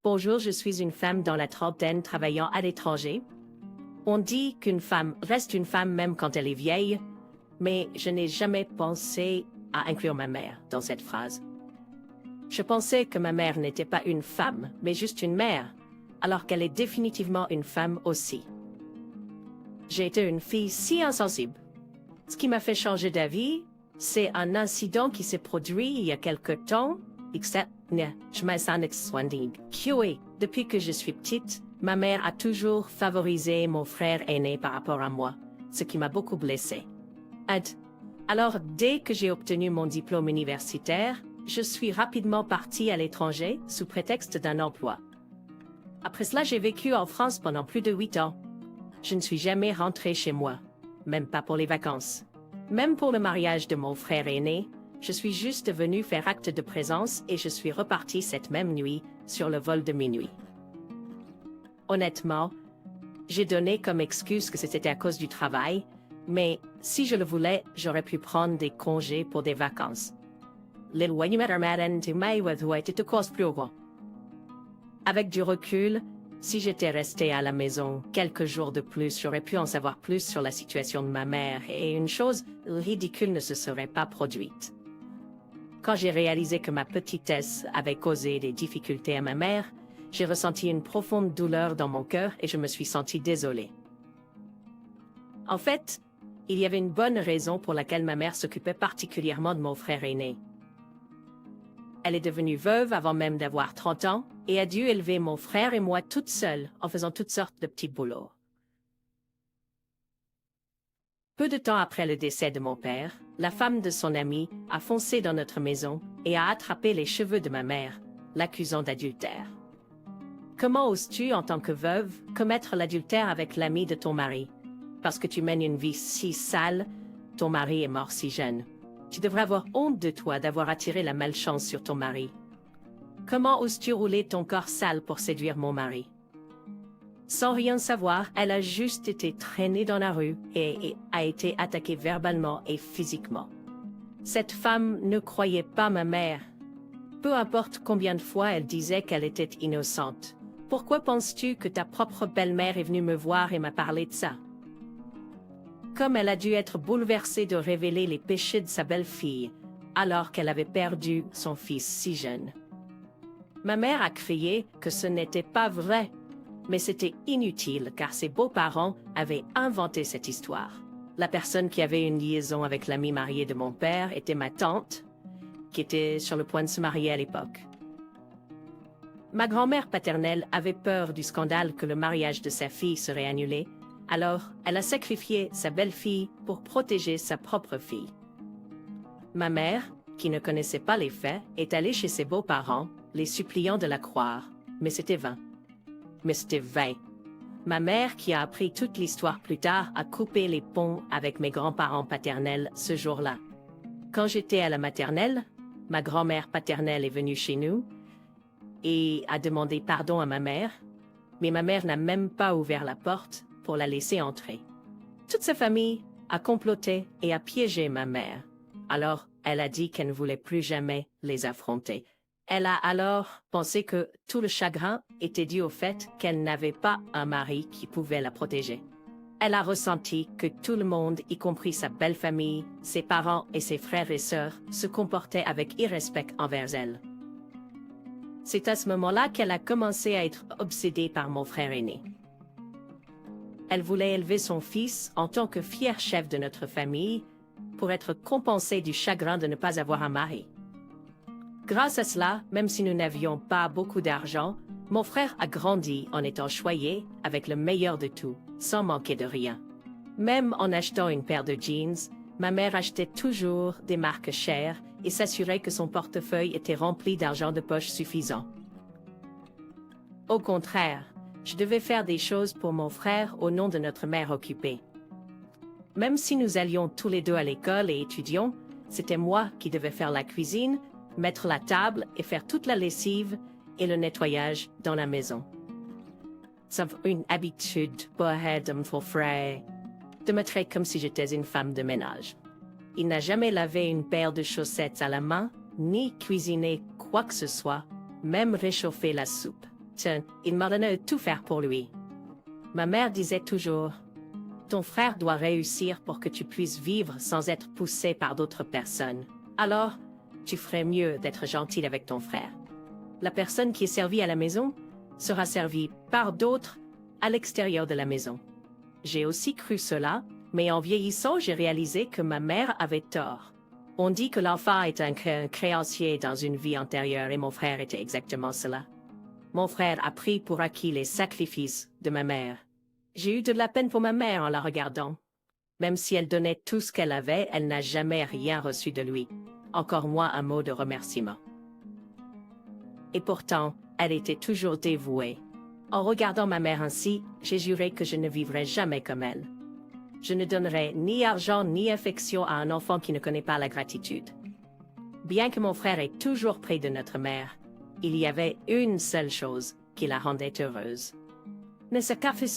Bonjour, je suis une femme dans la trentaine travaillant à l'étranger. On dit qu'une femme reste une femme même quand elle est vieille, mais je n'ai jamais pensé à inclure ma mère dans cette phrase. Je pensais que ma mère n'était pas une femme, mais juste une mère, alors qu'elle est définitivement une femme aussi. J'ai été une fille si insensible. Ce qui m'a fait changer d'avis, c'est un incident qui s'est produit il y a quelque temps, depuis que je suis petite, ma mère a toujours favorisé mon frère aîné par rapport à moi, ce qui m'a beaucoup blessée. Alors, dès que j'ai obtenu mon diplôme universitaire, je suis rapidement partie à l'étranger sous prétexte d'un emploi. Après cela, j'ai vécu en France pendant plus de 8 ans. Je ne suis jamais rentrée chez moi, même pas pour les vacances. Même pour le mariage de mon frère aîné, je suis juste venue faire acte de présence et je suis repartie cette même nuit sur le vol de minuit. Honnêtement, j'ai donné comme excuse que c'était à cause du travail, mais si je le voulais, j'aurais pu prendre des congés pour des vacances. Avec du recul, si j'étais restée à la maison quelques jours de plus, j'aurais pu en savoir plus sur la situation de ma mère et une chose ridicule ne se serait pas produite. Quand j'ai réalisé que ma petitesse avait causé des difficultés à ma mère, j'ai ressenti une profonde douleur dans mon cœur et je me suis sentie désolée. En fait, il y avait une bonne raison pour laquelle ma mère s'occupait particulièrement de mon frère aîné. Elle est devenue veuve avant même d'avoir 30 ans et a dû élever mon frère et moi toute seule en faisant toutes sortes de petits boulots. Peu de temps après le décès de mon père, la femme de son ami a foncé dans notre maison et a attrapé les cheveux de ma mère, l'accusant d'adultère. Comment oses-tu, en tant que veuve, commettre l'adultère avec l'ami de ton mari? Parce que tu mènes une vie si sale, ton mari est mort si jeune. Tu devrais avoir honte de toi d'avoir attiré la malchance sur ton mari. Comment oses-tu rouler ton corps sale pour séduire mon mari? Sans rien savoir, elle a juste été traînée dans la rue et a été attaquée verbalement et physiquement. Cette femme ne croyait pas ma mère. Peu importe combien de fois elle disait qu'elle était innocente. Pourquoi penses-tu que ta propre belle-mère est venue me voir et m'a parlé de ça? Comme elle a dû être bouleversée de révéler les péchés de sa belle-fille, alors qu'elle avait perdu son fils si jeune. Ma mère a crié que ce n'était pas vrai, mais c'était inutile car ses beaux-parents avaient inventé cette histoire. La personne qui avait une liaison avec l'ami marié de mon père était ma tante, qui était sur le point de se marier à l'époque. Ma grand-mère paternelle avait peur du scandale que le mariage de sa fille serait annulé, alors elle a sacrifié sa belle-fille pour protéger sa propre fille. Ma mère, qui ne connaissait pas les faits, est allée chez ses beaux-parents, les suppliant de la croire, mais c'était vain. Mais c'était vain. Ma mère, qui a appris toute l'histoire plus tard, a coupé les ponts avec mes grands-parents paternels ce jour-là. Quand j'étais à la maternelle, ma grand-mère paternelle est venue chez nous et a demandé pardon à ma mère, mais ma mère n'a même pas ouvert la porte pour la laisser entrer. Toute sa famille a comploté et a piégé ma mère. Alors, elle a dit qu'elle ne voulait plus jamais les affronter. Elle a alors pensé que tout le chagrin était dû au fait qu'elle n'avait pas un mari qui pouvait la protéger. Elle a ressenti que tout le monde, y compris sa belle famille, ses parents et ses frères et sœurs, se comportaient avec irrespect envers elle. C'est à ce moment-là qu'elle a commencé à être obsédée par mon frère aîné. Elle voulait élever son fils en tant que fier chef de notre famille pour être compensée du chagrin de ne pas avoir un mari. Grâce à cela, même si nous n'avions pas beaucoup d'argent, mon frère a grandi en étant choyé avec le meilleur de tout, sans manquer de rien. Même en achetant une paire de jeans, ma mère achetait toujours des marques chères et s'assurait que son portefeuille était rempli d'argent de poche suffisant. Au contraire, je devais faire des choses pour mon frère au nom de notre mère occupée. Même si nous allions tous les deux à l'école et étudions, c'était moi qui devais faire la cuisine, mettre la table et faire toute la lessive et le nettoyage dans la maison. C'est une habitude pour mon frère de me traiter comme si j'étais une femme de ménage. Il n'a jamais lavé une paire de chaussettes à la main, ni cuisiné quoi que ce soit, même réchauffé la soupe. Tiens, il m'ordonnait de tout faire pour lui. Ma mère disait toujours, ton frère doit réussir pour que tu puisses vivre sans être poussé par d'autres personnes. Alors, tu ferais mieux d'être gentil avec ton frère. La personne qui est servie à la maison sera servie par d'autres à l'extérieur de la maison. J'ai aussi cru cela, mais en vieillissant, j'ai réalisé que ma mère avait tort. On dit que l'enfant est un créancier dans une vie antérieure et mon frère était exactement cela. Mon frère a pris pour acquis les sacrifices de ma mère. J'ai eu de la peine pour ma mère en la regardant. Même si elle donnait tout ce qu'elle avait, elle n'a jamais rien reçu de lui. Encore moins un mot de remerciement. Et pourtant, elle était toujours dévouée. En regardant ma mère ainsi, j'ai juré que je ne vivrais jamais comme elle. Je ne donnerai ni argent ni affection à un enfant qui ne connaît pas la gratitude. Bien que mon frère est toujours près de notre mère, il y avait une seule chose qui la rendait heureuse. Ne ce qu'à fait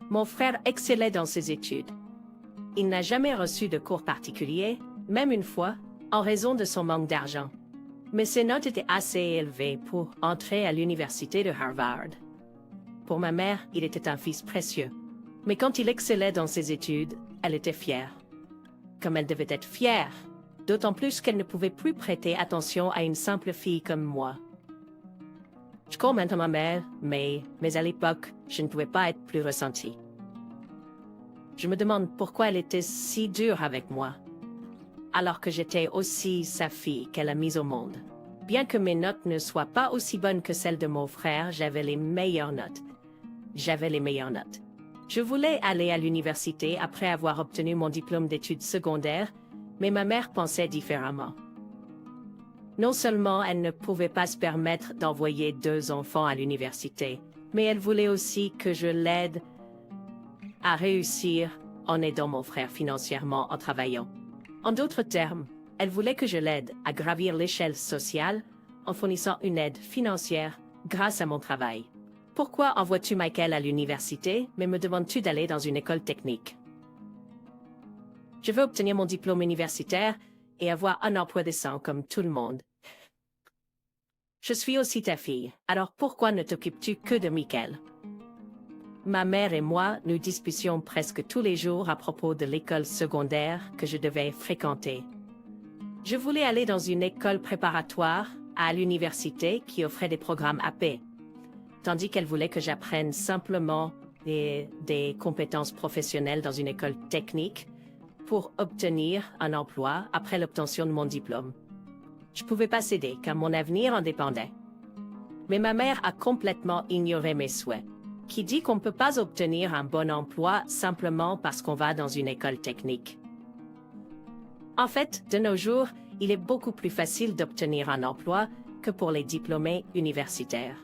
mon frère excellait dans ses études. Il n'a jamais reçu de cours particuliers, même une fois, en raison de son manque d'argent. Mais ses notes étaient assez élevées pour entrer à l'université de Harvard. Pour ma mère, il était un fils précieux. Mais quand il excellait dans ses études, elle était fière. Comme elle devait être fière, d'autant plus qu'elle ne pouvait plus prêter attention à une simple fille comme moi. Je crois maintenant ma mère, mais à l'époque, je ne pouvais pas être plus ressentie. Je me demande pourquoi elle était si dure avec moi, alors que j'étais aussi sa fille qu'elle a mise au monde. Bien que mes notes ne soient pas aussi bonnes que celles de mon frère, j'avais les meilleures notes. Je voulais aller à l'université après avoir obtenu mon diplôme d'études secondaires, mais ma mère pensait différemment. Non seulement elle ne pouvait pas se permettre d'envoyer 2 enfants à l'université, mais elle voulait aussi que je l'aide à réussir en aidant mon frère financièrement en travaillant. En d'autres termes, elle voulait que je l'aide à gravir l'échelle sociale en fournissant une aide financière grâce à mon travail. Pourquoi envoies-tu Michael à l'université, mais me demandes-tu d'aller dans une école technique? Je veux obtenir mon diplôme universitaire et avoir un emploi décent comme tout le monde. Je suis aussi ta fille, alors pourquoi ne t'occupes-tu que de Michael? Ma mère et moi nous disputions presque tous les jours à propos de l'école secondaire que je devais fréquenter. Je voulais aller dans une école préparatoire à l'université qui offrait des programmes AP, tandis qu'elle voulait que j'apprenne simplement des compétences professionnelles dans une école technique pour obtenir un emploi après l'obtention de mon diplôme. Je ne pouvais pas céder car mon avenir en dépendait. Mais ma mère a complètement ignoré mes souhaits. Qui dit qu'on ne peut pas obtenir un bon emploi simplement parce qu'on va dans une école technique. En fait, de nos jours, il est beaucoup plus facile d'obtenir un emploi que pour les diplômés universitaires.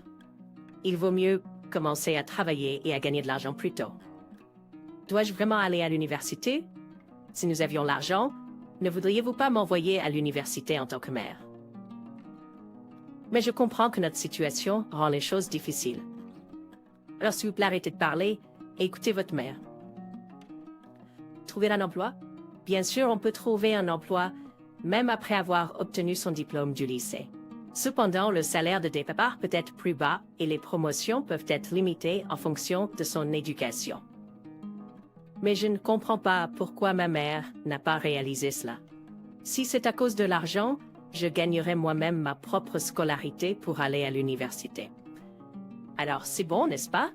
Il vaut mieux commencer à travailler et à gagner de l'argent plus tôt. Dois-je vraiment aller à l'université? Si nous avions l'argent, ne voudriez-vous pas m'envoyer à l'université en tant que mère? Mais je comprends que notre situation rend les choses difficiles. Alors s'il vous plaît, arrêtez de parler et écoutez votre mère. Trouver un emploi? Bien sûr, on peut trouver un emploi même après avoir obtenu son diplôme du lycée. Cependant, le salaire de départ peut être plus bas et les promotions peuvent être limitées en fonction de son éducation. Mais je ne comprends pas pourquoi ma mère n'a pas réalisé cela. Si c'est à cause de l'argent, je gagnerai moi-même ma propre scolarité pour aller à l'université. Alors c'est bon, n'est-ce pas?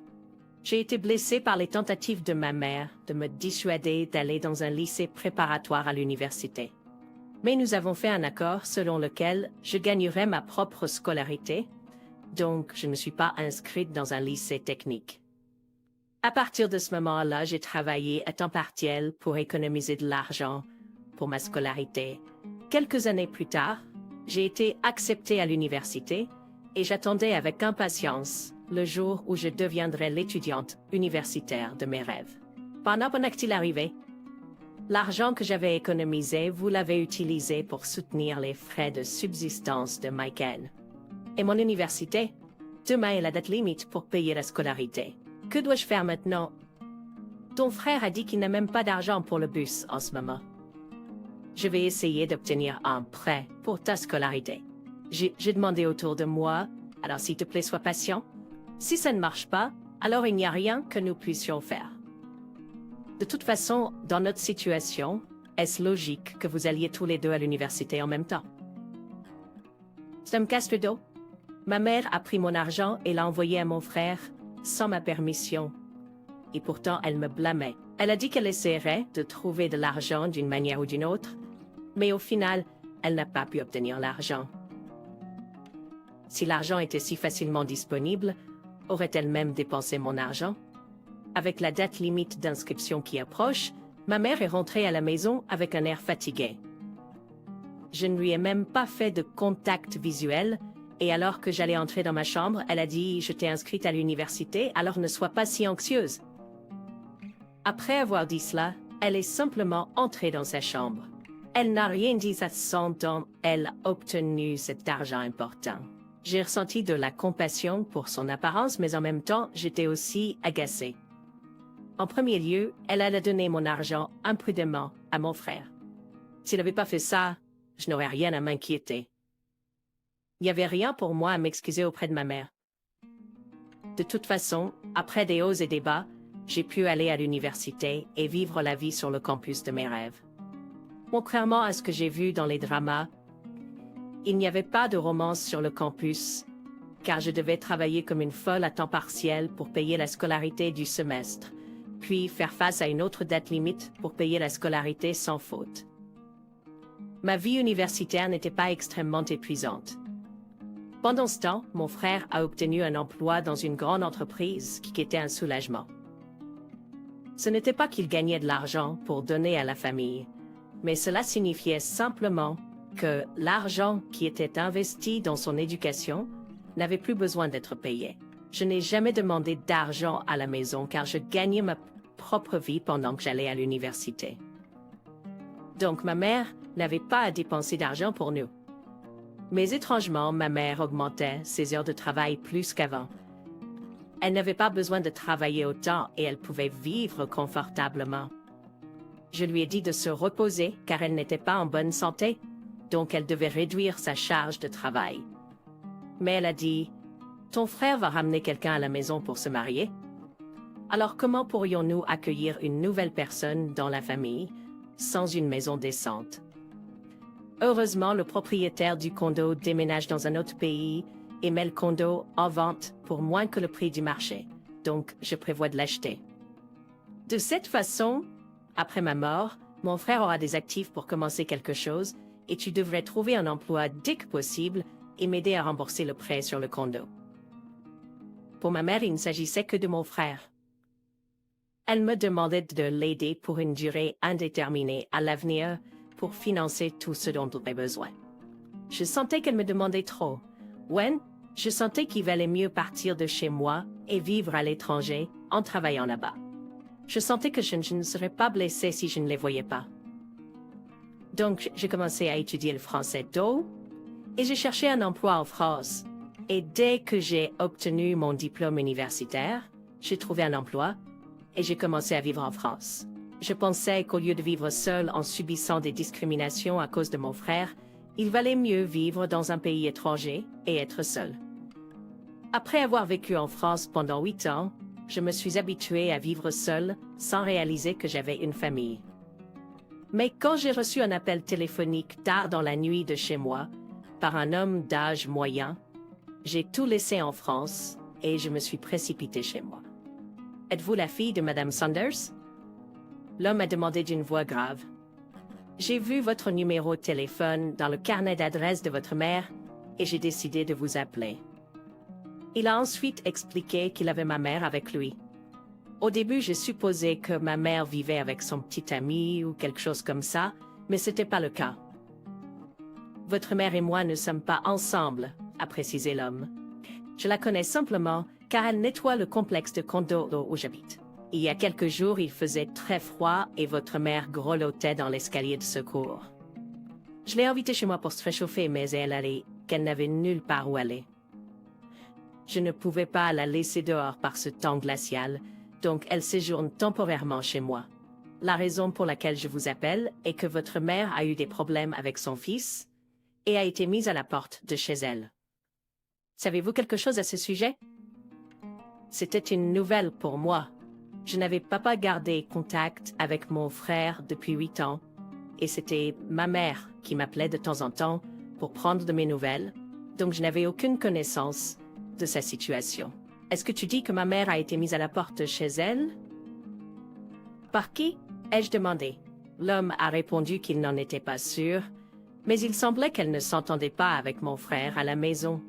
J'ai été blessée par les tentatives de ma mère de me dissuader d'aller dans un lycée préparatoire à l'université. Mais nous avons fait un accord selon lequel je gagnerais ma propre scolarité, donc je ne suis pas inscrite dans un lycée technique. À partir de ce moment-là, j'ai travaillé à temps partiel pour économiser de l'argent pour ma scolarité. Quelques années plus tard, j'ai été acceptée à l'université et j'attendais avec impatience le jour où je deviendrais l'étudiante universitaire de mes rêves. Pendant qu'il arrivait, l'argent que j'avais économisé, vous l'avez utilisé pour soutenir les frais de subsistance de Michael. Et mon université, demain est la date limite pour payer la scolarité. Que dois-je faire maintenant? Ton frère a dit qu'il n'a même pas d'argent pour le bus en ce moment. Je vais essayer d'obtenir un prêt pour ta scolarité. J'ai demandé autour de moi Alors s'il te plaît, sois patient. Si ça ne marche pas, alors il n'y a rien que nous puissions faire. De toute façon, dans notre situation, est-ce logique que vous alliez tous les deux à l'université en même temps? Ça me casse le dos. Ma mère a pris mon argent et l'a envoyé à mon frère sans ma permission. Et pourtant, elle me blâmait. Elle a dit qu'elle essaierait de trouver de l'argent d'une manière ou d'une autre, mais au final, elle n'a pas pu obtenir l'argent. Si l'argent était si facilement disponible, aurait-elle même dépensé mon argent? Avec la date limite d'inscription qui approche, ma mère est rentrée à la maison avec un air fatigué. Je ne lui ai même pas fait de contact visuel, et alors que j'allais entrer dans ma chambre, elle a dit « Je t'ai inscrite à l'université, alors ne sois pas si anxieuse ». Après avoir dit cela, elle est simplement entrée dans sa chambre. Elle n'a rien dit à son dont elle a obtenu cet argent important. J'ai ressenti de la compassion pour son apparence, mais en même temps, j'étais aussi agacée. En premier lieu, elle allait donner mon argent imprudemment à mon frère. S'il n'avait pas fait ça, je n'aurais rien à m'inquiéter. Il n'y avait rien pour moi à m'excuser auprès de ma mère. De toute façon, après des hauts et des bas, j'ai pu aller à l'université et vivre la vie sur le campus de mes rêves. Contrairement à ce que j'ai vu dans les dramas, il n'y avait pas de romance sur le campus, car je devais travailler comme une folle à temps partiel pour payer la scolarité du semestre, puis faire face à une autre date limite pour payer la scolarité sans faute. Ma vie universitaire n'était pas extrêmement épuisante. Pendant ce temps, mon frère a obtenu un emploi dans une grande entreprise qui était un soulagement. Ce n'était pas qu'il gagnait de l'argent pour donner à la famille, mais cela signifiait simplement que l'argent qui était investi dans son éducation n'avait plus besoin d'être payé. Je n'ai jamais demandé d'argent à la maison car je gagnais ma propre vie pendant que j'allais à l'université. Donc ma mère n'avait pas à dépenser d'argent pour nous. Mais étrangement, ma mère augmentait ses heures de travail plus qu'avant. Elle n'avait pas besoin de travailler autant et elle pouvait vivre confortablement. Je lui ai dit de se reposer car elle n'était pas en bonne santé, donc elle devait réduire sa charge de travail. Mais elle a dit « Ton frère va ramener quelqu'un à la maison pour se marier. Alors comment pourrions-nous accueillir une nouvelle personne dans la famille sans une maison décente ?» Heureusement, le propriétaire du condo déménage dans un autre pays et met le condo en vente pour moins que le prix du marché, donc je prévois de l'acheter. De cette façon, après ma mort, mon frère aura des actifs pour commencer quelque chose et tu devrais trouver un emploi dès que possible et m'aider à rembourser le prêt sur le condo. Pour ma mère, il ne s'agissait que de mon frère. Elle me demandait de l'aider pour une durée indéterminée à l'avenir pour financer tout ce dont elle avait besoin. Je sentais qu'elle me demandait trop. Ouais, je sentais qu'il valait mieux partir de chez moi et vivre à l'étranger en travaillant là-bas. Je sentais que je ne serais pas blessée si je ne les voyais pas. Donc, j'ai commencé à étudier le français tôt et j'ai cherché un emploi en France. Et dès que j'ai obtenu mon diplôme universitaire, j'ai trouvé un emploi et j'ai commencé à vivre en France. Je pensais qu'au lieu de vivre seule en subissant des discriminations à cause de mon frère, il valait mieux vivre dans un pays étranger et être seule. Après avoir vécu en France pendant 8 ans, je me suis habituée à vivre seule sans réaliser que j'avais une famille. Mais quand j'ai reçu un appel téléphonique tard dans la nuit de chez moi, par un homme d'âge moyen, j'ai tout laissé en France et je me suis précipitée chez moi. « Êtes-vous la fille de Madame Saunders ?» L'homme a demandé d'une voix grave. « J'ai vu votre numéro de téléphone dans le carnet d'adresse de votre mère et j'ai décidé de vous appeler. » Il a ensuite expliqué qu'il avait ma mère avec lui. Au début, j'ai supposé que ma mère vivait avec son petit ami ou quelque chose comme ça, mais ce n'était pas le cas. « Votre mère et moi ne sommes pas ensemble », a précisé l'homme. « Je la connais simplement car elle nettoie le complexe de condo où j'habite. Il y a quelques jours, il faisait très froid et votre mère grelottait dans l'escalier de secours. Je l'ai invitée chez moi pour se réchauffer, mais elle allait qu'elle n'avait nulle part où aller. Je ne pouvais pas la laisser dehors par ce temps glacial, donc elle séjourne temporairement chez moi. La raison pour laquelle je vous appelle est que votre mère a eu des problèmes avec son fils et a été mise à la porte de chez elle. Savez-vous quelque chose à ce sujet? C'était une nouvelle pour moi. Je n'avais pas gardé contact avec mon frère depuis 8 ans, et c'était ma mère qui m'appelait de temps en temps pour prendre de mes nouvelles, donc je n'avais aucune connaissance de sa situation. Est-ce que tu dis que ma mère a été mise à la porte chez elle? Par qui? Ai-je demandé. L'homme a répondu qu'il n'en était pas sûr, mais il semblait qu'elle ne s'entendait pas avec mon frère à la maison.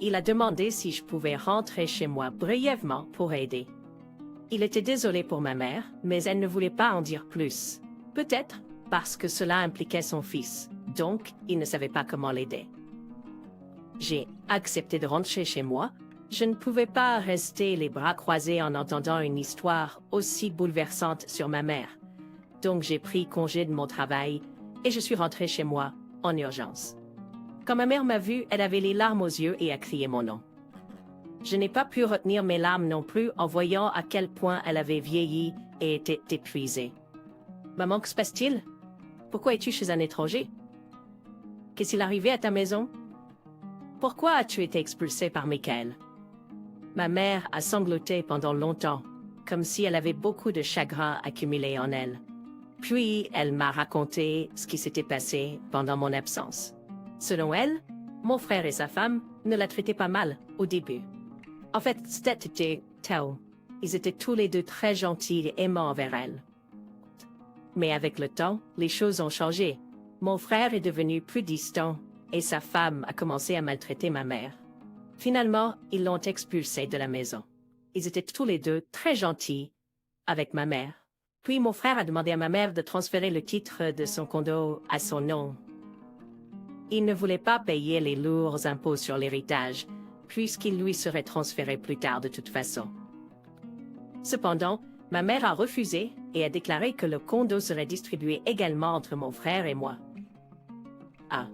Il a demandé si je pouvais rentrer chez moi brièvement pour aider. Il était désolé pour ma mère, mais elle ne voulait pas en dire plus. Peut-être parce que cela impliquait son fils, donc il ne savait pas comment l'aider. J'ai accepté de rentrer chez moi. Je ne pouvais pas rester les bras croisés en entendant une histoire aussi bouleversante sur ma mère. Donc j'ai pris congé de mon travail et je suis rentrée chez moi en urgence. Quand ma mère m'a vue, elle avait les larmes aux yeux et a crié mon nom. Je n'ai pas pu retenir mes larmes non plus en voyant à quel point elle avait vieilli et était épuisée. Maman, que se passe-t-il? Pourquoi es-tu chez un étranger? Qu'est-il arrivé à ta maison? Pourquoi as-tu été expulsée par Michael? Ma mère a sangloté pendant longtemps, comme si elle avait beaucoup de chagrin accumulé en elle. Puis elle m'a raconté ce qui s'était passé pendant mon absence. Selon elle, mon frère et sa femme ne la traitaient pas mal au début. En fait, c'était Tao. Ils étaient tous les deux très gentils et aimants envers elle. Mais avec le temps, les choses ont changé. Mon frère est devenu plus distant et sa femme a commencé à maltraiter ma mère. Finalement, ils l'ont expulsée de la maison. Ils étaient tous les deux très gentils avec ma mère. Puis mon frère a demandé à ma mère de transférer le titre de son condo à son nom. Il ne voulait pas payer les lourds impôts sur l'héritage, puisqu'il lui serait transféré plus tard de toute façon. Cependant, ma mère a refusé et a déclaré que le condo serait distribué également entre mon frère et moi. Ah.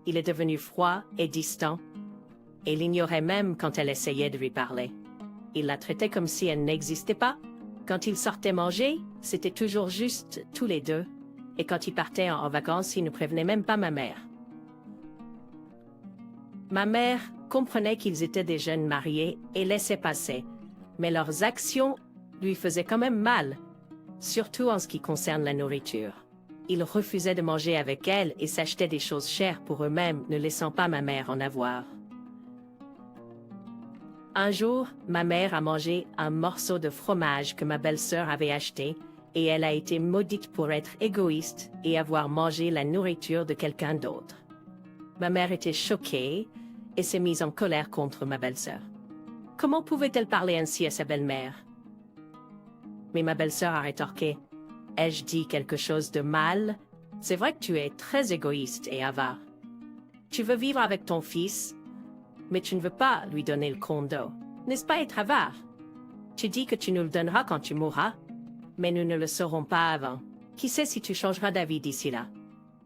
Il est devenu froid et distant, et l'ignorait même quand elle essayait de lui parler. Il la traitait comme si elle n'existait pas. Quand ils sortaient manger, c'était toujours juste tous les deux, et quand ils partaient en vacances, il ne prévenait même pas ma mère. Ma mère comprenait qu'ils étaient des jeunes mariés et laissait passer, mais leurs actions lui faisaient quand même mal, surtout en ce qui concerne la nourriture. Ils refusaient de manger avec elle et s'achetaient des choses chères pour eux-mêmes, ne laissant pas ma mère en avoir. Un jour, ma mère a mangé un morceau de fromage que ma belle-sœur avait acheté et elle a été maudite pour être égoïste et avoir mangé la nourriture de quelqu'un d'autre. Ma mère était choquée et s'est mise en colère contre ma belle-sœur. Comment pouvait-elle parler ainsi à sa belle-mère? Mais ma belle-sœur a rétorqué. Ai-je dit quelque chose de mal? C'est vrai que tu es très égoïste et avare. Tu veux vivre avec ton fils, mais tu ne veux pas lui donner le condo. N'est-ce pas être avare? Tu dis que tu nous le donneras quand tu mourras, mais nous ne le saurons pas avant. Qui sait si tu changeras d'avis d'ici là?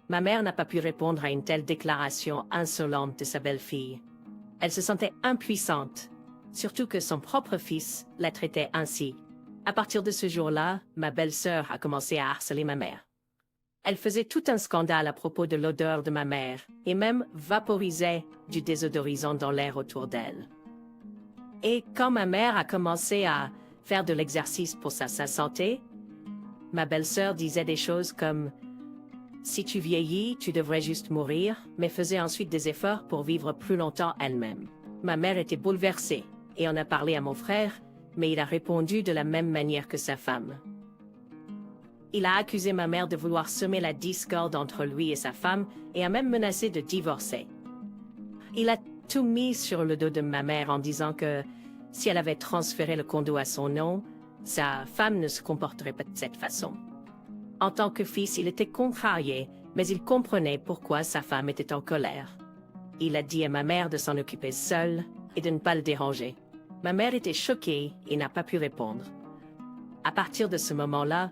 Ma mère n'a pas pu répondre à une telle déclaration insolente de sa belle-fille. Elle se sentait impuissante, surtout que son propre fils la traitait ainsi. À partir de ce jour-là, ma belle-sœur a commencé à harceler ma mère. Elle faisait tout un scandale à propos de l'odeur de ma mère et même vaporisait du désodorisant dans l'air autour d'elle. Et quand ma mère a commencé à faire de l'exercice pour sa santé, ma belle-sœur disait des choses comme « Si tu vieillis, tu devrais juste mourir », mais faisait ensuite des efforts pour vivre plus longtemps elle-même. Ma mère était bouleversée et en a parlé à mon frère, mais il a répondu de la même manière que sa femme. Il a accusé ma mère de vouloir semer la discorde entre lui et sa femme et a même menacé de divorcer. Il a tout mis sur le dos de ma mère en disant que si elle avait transféré le condo à son nom, sa femme ne se comporterait pas de cette façon. En tant que fils, il était contrarié, mais il comprenait pourquoi sa femme était en colère. Il a dit à ma mère de s'en occuper seule et de ne pas le déranger. Ma mère était choquée et n'a pas pu répondre. À partir de ce moment-là,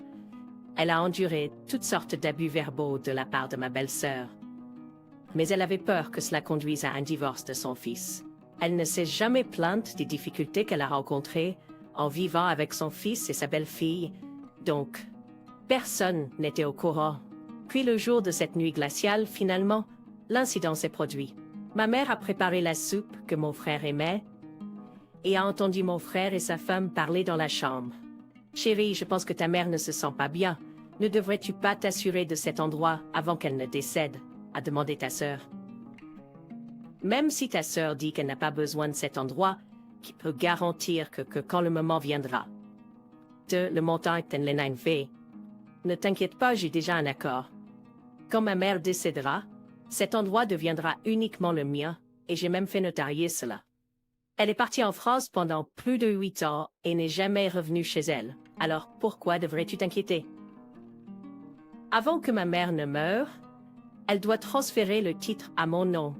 elle a enduré toutes sortes d'abus verbaux de la part de ma belle-sœur. Mais elle avait peur que cela conduise à un divorce de son fils. Elle ne s'est jamais plainte des difficultés qu'elle a rencontrées en vivant avec son fils et sa belle-fille, donc personne n'était au courant Puis le jour de cette nuit glaciale, finalement, l'incident s'est produit. Ma mère a préparé la soupe que mon frère aimait et a entendu mon frère et sa femme parler dans la chambre. Chérie, je pense que ta mère ne se sent pas bien. Ne devrais-tu pas t'assurer de cet endroit avant qu'elle ne décède? A demandé ta sœur. Même si ta sœur dit qu'elle n'a pas besoin de cet endroit, qui peut garantir que quand le moment viendra. Le montant est en fait. Ne t'inquiète pas, j'ai déjà un accord. Quand ma mère décédera, cet endroit deviendra uniquement le mien, et j'ai même fait notarier cela. Elle est partie en France pendant plus de 8 ans et n'est jamais revenue chez elle. Alors pourquoi devrais-tu t'inquiéter? Avant que ma mère ne meure, elle doit transférer le titre à mon nom.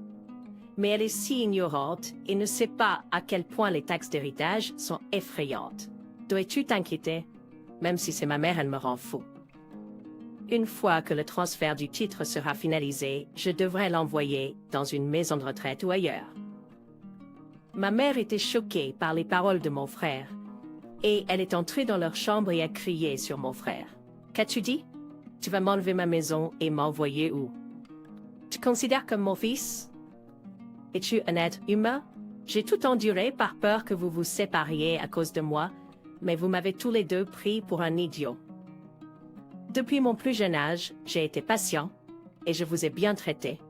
Mais elle est si ignorante et ne sait pas à quel point les taxes d'héritage sont effrayantes. Dois-tu t'inquiéter? Même si c'est ma mère, elle me rend fou. Une fois que le transfert du titre sera finalisé, je devrais l'envoyer dans une maison de retraite ou ailleurs. Ma mère était choquée par les paroles de mon frère, et elle est entrée dans leur chambre et a crié sur mon frère. Qu'as-tu dit? Tu vas m'enlever ma maison et m'envoyer où? Tu considères comme mon fils? Es-tu un être humain? J'ai tout enduré par peur que vous vous sépariez à cause de moi, mais vous m'avez tous les deux pris pour un idiot. Depuis mon plus jeune âge, j'ai été patient, et je vous ai bien traité,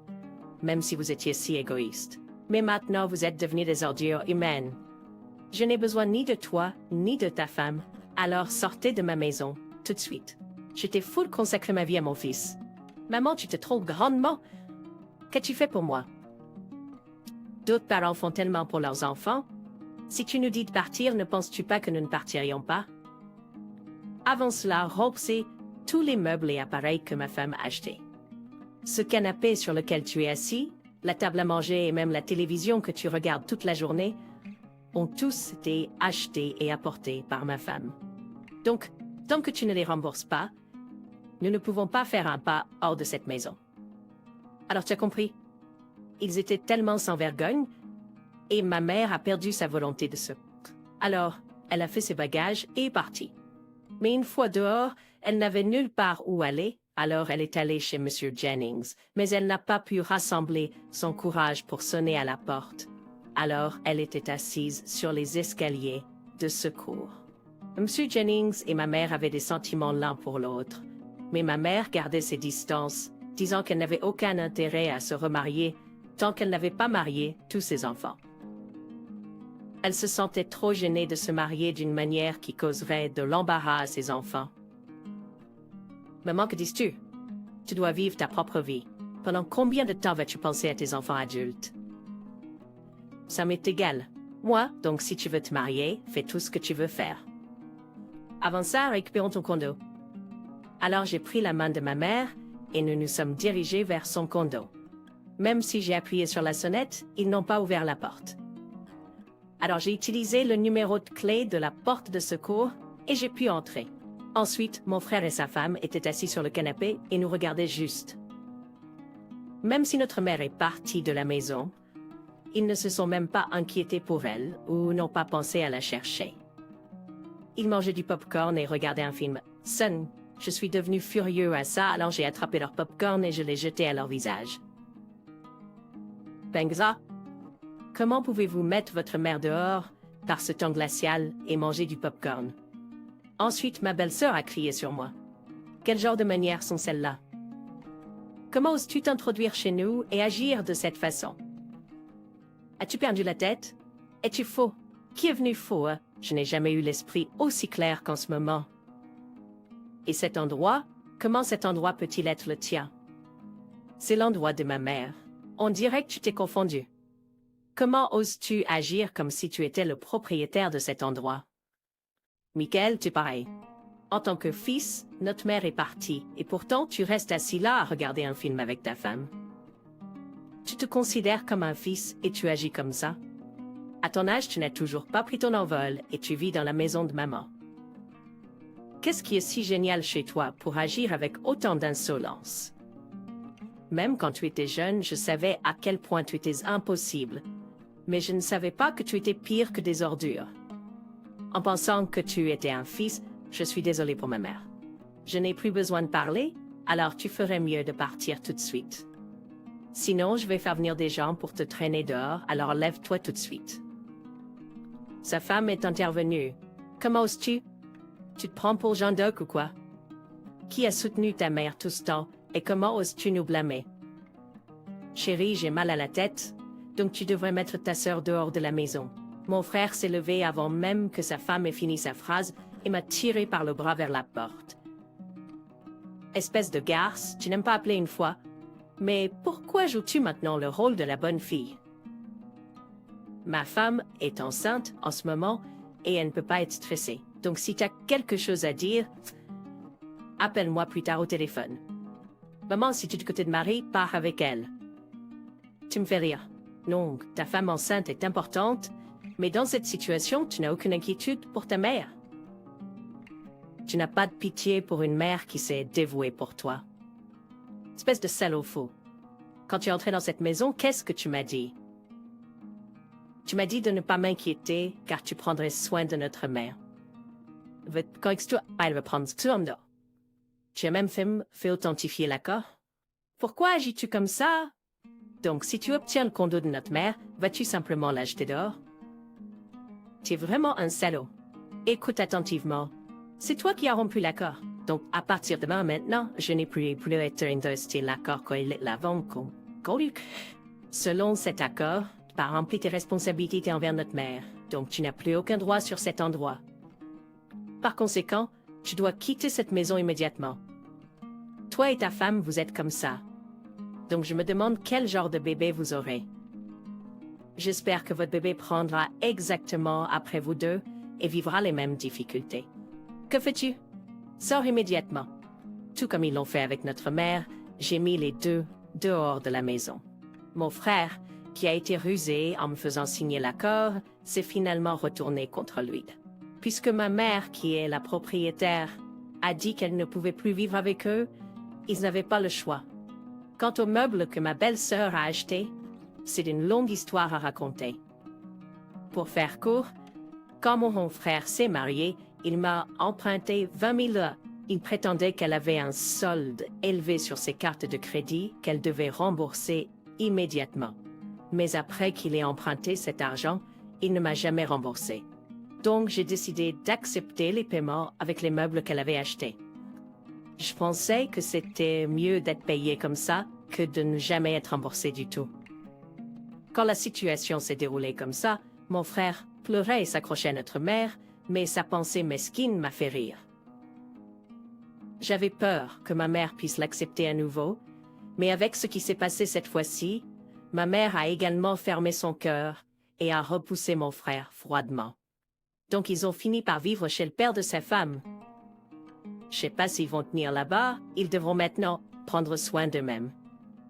même si vous étiez si égoïste. Mais maintenant, vous êtes devenus des ordures humaines. Je n'ai besoin ni de toi, ni de ta femme, alors sortez de ma maison, tout de suite. J'étais fou de consacrer ma vie à mon fils. Maman, tu te trompes grandement. Qu'as-tu fait pour moi? D'autres parents font tellement pour leurs enfants. Si tu nous dis de partir, ne penses-tu pas que nous ne partirions pas? Avant cela, remplissez tous les meubles et appareils que ma femme a achetés. Ce canapé sur lequel tu es assis, la table à manger et même la télévision que tu regardes toute la journée, ont tous été achetés et apportés par ma femme. Donc, tant que tu ne les rembourses pas, nous ne pouvons pas faire un pas hors de cette maison. Alors tu as compris? Ils étaient tellement sans vergogne, et ma mère a perdu sa volonté de se... Alors, elle a fait ses bagages et est partie. Mais une fois dehors, elle n'avait nulle part où aller, alors elle est allée chez M. Jennings, mais elle n'a pas pu rassembler son courage pour sonner à la porte. Alors elle était assise sur les escaliers de secours. M. Jennings et ma mère avaient des sentiments l'un pour l'autre, mais ma mère gardait ses distances, disant qu'elle n'avait aucun intérêt à se remarier tant qu'elle n'avait pas marié tous ses enfants. Elle se sentait trop gênée de se marier d'une manière qui causerait de l'embarras à ses enfants. Maman, que dis-tu? Tu dois vivre ta propre vie. Pendant combien de temps vas-tu penser à tes enfants adultes? Ça m'est égal. Moi, donc si tu veux te marier, fais tout ce que tu veux faire. Avant ça, récupérons ton condo. Alors j'ai pris la main de ma mère et nous nous sommes dirigés vers son condo. Même si j'ai appuyé sur la sonnette, ils n'ont pas ouvert la porte. Alors j'ai utilisé le numéro de clé de la porte de secours et j'ai pu entrer. Ensuite, mon frère et sa femme étaient assis sur le canapé et nous regardaient juste. Même si notre mère est partie de la maison, ils ne se sont même pas inquiétés pour elle ou n'ont pas pensé à la chercher. Ils mangeaient du popcorn et regardaient un film. Son, je suis devenu furieux à ça, alors j'ai attrapé leur popcorn et je l'ai jeté à leur visage. Bengza, comment pouvez-vous mettre votre mère dehors par ce temps glacial et manger du popcorn? Ensuite, ma belle-sœur a crié sur moi. Quel genre de manières sont celles-là? Comment oses-tu t'introduire chez nous et agir de cette façon? As-tu perdu la tête? Es-tu faux? Qui est venu faux? Je n'ai jamais eu l'esprit aussi clair qu'en ce moment. Et cet endroit? Comment cet endroit peut-il être le tien? C'est l'endroit de ma mère. On dirait que tu t'es confondu. Comment oses-tu agir comme si tu étais le propriétaire de cet endroit? Michael, tu es pareil. En tant que fils, notre mère est partie, et pourtant tu restes assis là à regarder un film avec ta femme. Tu te considères comme un fils et tu agis comme ça? À ton âge, tu n'as toujours pas pris ton envol et tu vis dans la maison de maman. Qu'est-ce qui est si génial chez toi pour agir avec autant d'insolence? Même quand tu étais jeune, je savais à quel point tu étais impossible, mais je ne savais pas que tu étais pire que des ordures. En pensant que tu étais un fils, je suis désolée pour ma mère. Je n'ai plus besoin de parler, alors tu ferais mieux de partir tout de suite. Sinon, je vais faire venir des gens pour te traîner dehors, alors lève-toi tout de suite. Sa femme est intervenue. Comment oses-tu? Tu te prends pour Jeanne d'Arc ou quoi? Qui a soutenu ta mère tout ce temps, et comment oses-tu nous blâmer? Chérie, j'ai mal à la tête, donc tu devrais mettre ta sœur dehors de la maison. Mon frère s'est levé avant même que sa femme ait fini sa phrase et m'a tiré par le bras vers la porte. Espèce de garce, tu n'aimes pas appeler une fois. Mais pourquoi joues-tu maintenant le rôle de la bonne fille? Ma femme est enceinte en ce moment et elle ne peut pas être stressée. Donc si tu as quelque chose à dire, appelle-moi plus tard au téléphone. Maman, si tu es du côté de Marie, pars avec elle. Tu me fais rire. Non, ta femme enceinte est importante, mais dans cette situation, tu n'as aucune inquiétude pour ta mère. Tu n'as pas de pitié pour une mère qui s'est dévouée pour toi. Espèce de salaud fou. Quand tu es entré dans cette maison, qu'est-ce que tu m'as dit? Tu m'as dit de ne pas m'inquiéter, car tu prendrais soin de notre mère. Elle va prendre soin d'elle. Tu as même fait authentifier l'accord. Pourquoi agis-tu comme ça? Donc, si tu obtiens le condo de notre mère, vas-tu simplement l'acheter dehors? Tu es vraiment un salaud. Écoute attentivement. C'est toi qui as rompu l'accord. Donc, à partir de maintenant, je n'ai plus être intéressé l'accord qu'il est l'avant. Selon cet accord, tu as rempli tes responsabilités envers notre mère. Donc, tu n'as plus aucun droit sur cet endroit. Par conséquent, tu dois quitter cette maison immédiatement. Toi et ta femme, vous êtes comme ça. Donc je me demande quel genre de bébé vous aurez. J'espère que votre bébé prendra exactement après vous deux et vivra les mêmes difficultés. Que fais-tu? Sors immédiatement. Tout comme ils l'ont fait avec notre mère, j'ai mis les deux dehors de la maison. Mon frère, qui a été rusé en me faisant signer l'accord, s'est finalement retourné contre lui. Puisque ma mère, qui est la propriétaire, a dit qu'elle ne pouvait plus vivre avec eux, ils n'avaient pas le choix. Quant aux meubles que ma belle-sœur a achetés, c'est une longue histoire à raconter. Pour faire court, quand mon frère s'est marié, il m'a emprunté 20 000 €. Il prétendait qu'elle avait un solde élevé sur ses cartes de crédit qu'elle devait rembourser immédiatement. Mais après qu'il ait emprunté cet argent, il ne m'a jamais remboursé. Donc j'ai décidé d'accepter les paiements avec les meubles qu'elle avait achetés. Je pensais que c'était mieux d'être payé comme ça que de ne jamais être remboursé du tout. Quand la situation s'est déroulée comme ça, mon frère pleurait et s'accrochait à notre mère, mais sa pensée mesquine m'a fait rire. J'avais peur que ma mère puisse l'accepter à nouveau, mais avec ce qui s'est passé cette fois-ci, ma mère a également fermé son cœur et a repoussé mon frère froidement. Donc ils ont fini par vivre chez le père de sa femme. Je sais pas s'ils vont tenir là-bas, ils devront maintenant prendre soin d'eux-mêmes.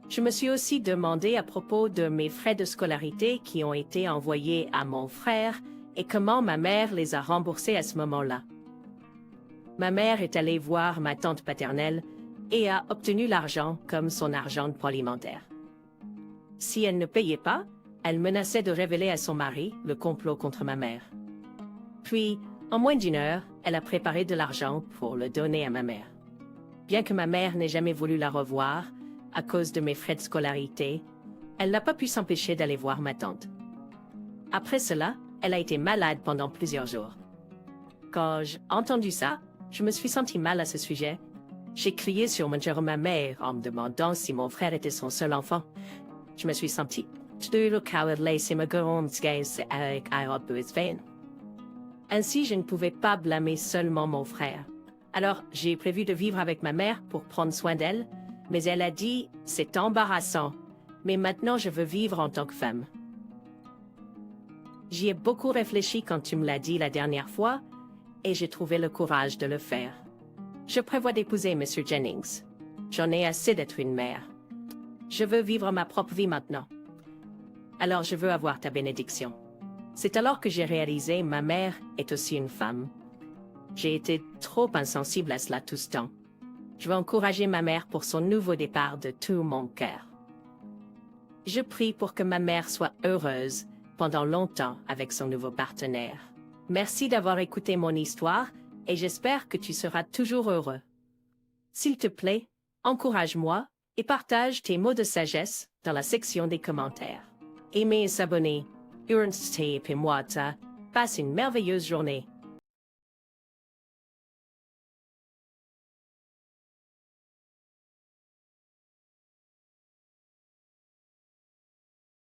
Je me suis aussi demandé à propos de mes frais de scolarité qui ont été envoyés à mon frère et comment ma mère les a remboursés à ce moment-là. Ma mère est allée voir ma tante paternelle et a obtenu l'argent comme son argent de poids alimentaire. Si elle ne payait pas, elle menaçait de révéler à son mari le complot contre ma mère. Puis, en moins d'une heure, elle a préparé de l'argent pour le donner à ma mère. Bien que ma mère n'ait jamais voulu la revoir, à cause de mes frais de scolarité, elle n'a pas pu s'empêcher d'aller voir ma tante. Après cela, elle a été malade pendant plusieurs jours. Quand j'ai entendu ça, je me suis sentie mal à ce sujet. J'ai crié sur ma mère en me demandant si mon frère était son seul enfant. Je me suis sentie ainsi, je ne pouvais pas blâmer seulement mon frère. Alors, j'ai prévu de vivre avec ma mère pour prendre soin d'elle, mais elle a dit « c'est embarrassant, mais maintenant je veux vivre en tant que femme ». J'y ai beaucoup réfléchi quand tu me l'as dit la dernière fois, et j'ai trouvé le courage de le faire. Je prévois d'épouser M. Jennings. J'en ai assez d'être une mère. Je veux vivre ma propre vie maintenant. Alors je veux avoir ta bénédiction. C'est alors que j'ai réalisé ma mère est aussi une femme. J'ai été trop insensible à cela tout ce temps. Je veux encourager ma mère pour son nouveau départ de tout mon cœur. Je prie pour que ma mère soit heureuse pendant longtemps avec son nouveau partenaire. Merci d'avoir écouté mon histoire et j'espère que tu seras toujours heureux. S'il te plaît, Encourage-moi et partage tes mots de sagesse dans la section des commentaires. Aimez et s'abonner. Ernst et moi, passe une merveilleuse journée.